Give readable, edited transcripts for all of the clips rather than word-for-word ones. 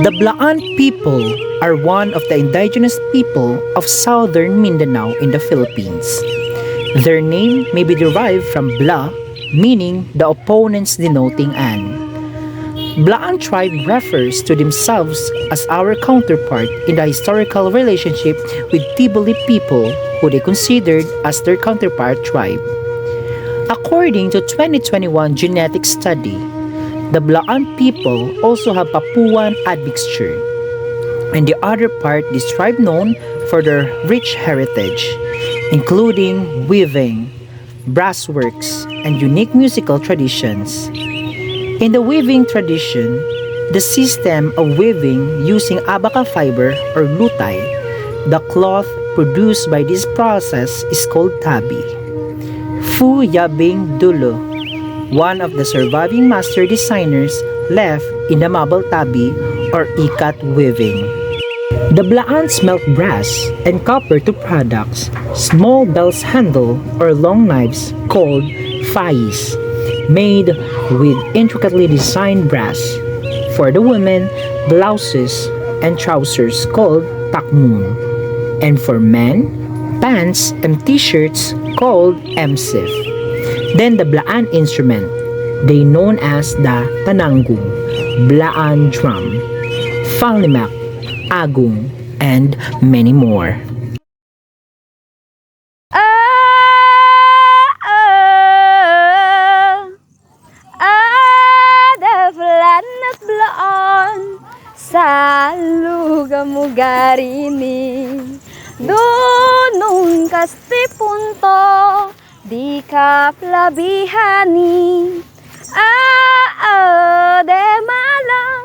The Blaan people are one of the indigenous people of southern Mindanao in the Philippines. Their name may be derived from Bla, meaning the opponents denoting an. Blaan tribe refers to themselves as our counterpart in the historical relationship with Tiboli people who they considered as their counterpart tribe. According to 2021 genetic study, the Blaan people also have Papuan admixture. And the other part, this tribe known for their rich heritage, including weaving, brassworks, and unique musical traditions. In the weaving tradition, the system of weaving using abaca fiber or lutay, the cloth produced by this process is called tabi. Fu Yabing Dulo, one of the surviving master designers, left in the Mabal Tabi or ikat weaving. The Blaans melt brass and copper to products, small bells handle or long knives called fais, made with intricately designed brass. For the women, blouses and trousers called pakmun. And for men, pants and t-shirts called emsif. Then the Blaan instrument, they known as the tananggung, Blaan drum, falimak, agung, and many more. Sa lugar mo garini dunong kasti punto di ka plabihani de malam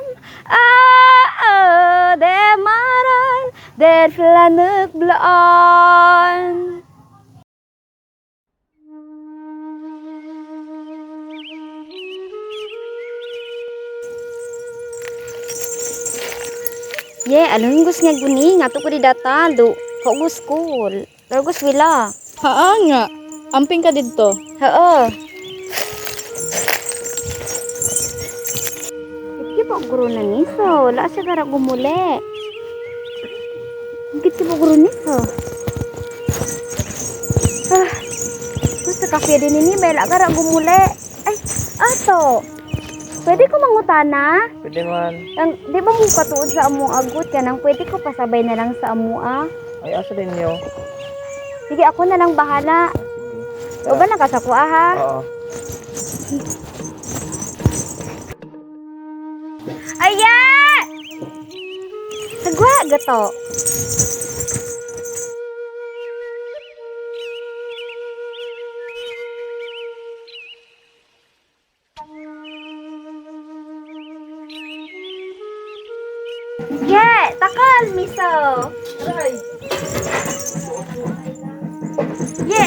de maral de flanag blaan. Alun gus nga guni nga to ko di data do. Ko gus school. Pero gus wila. Haa nga. Amping ka dito. Oo. Hindi po guro na niso. Wala siya gara gumuli. Hindi po guro niso. Gusto kafe din ini. Bela gara gumuli. Ay, ato. Pwede ko mangutana? Pwede man. Di ba mo katuod sa among agot ka nang pwede ko pasabay na lang sa amua? Ay, asa din nyo? Sige, ako na lang bahala. O ba nakasakwa ha? Oo. Aya! Sagwa gato. Takal, miso.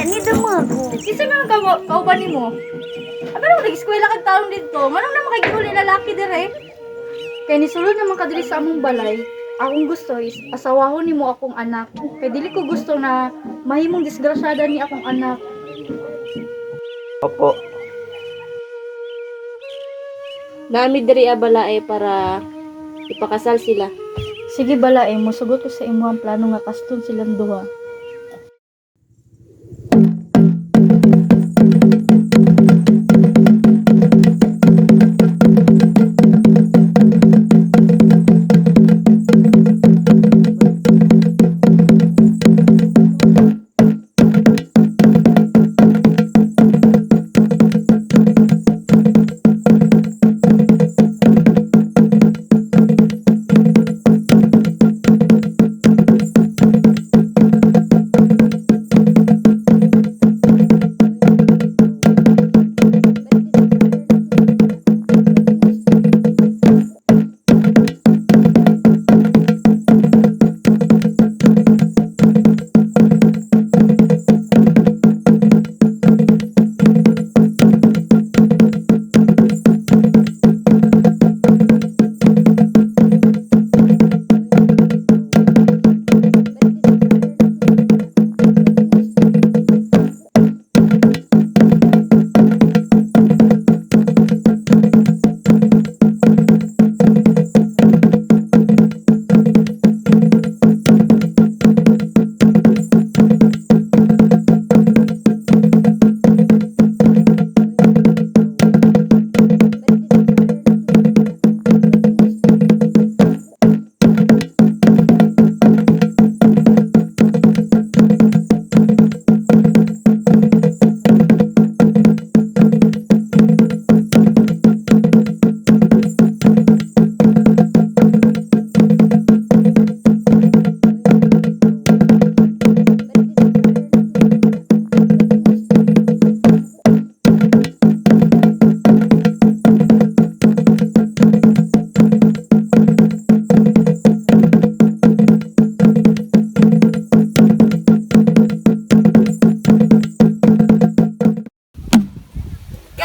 Ni dumago. Isa man kauban nimo. Abi na nag-eskwela kag taon dito. Manong na makiguli lalaki dire. Kay ni sulod naman ka diri sa among balay. Akong gusto is asawahon nimo akong anak. Kay dili ko gusto na mahimong disgrasyada ni akong anak. Opo. Nami diri abalae para ipakasal sila. Sige balae, mosugot ko sa imo ang plano nga kaston silang duha.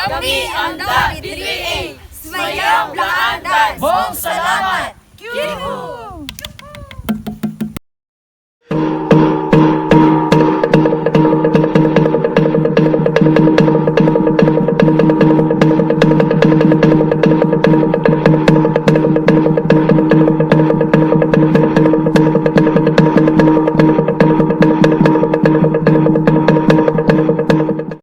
Kami ang David 3A. Smayang Black Andan. Bong salamat. Kibu!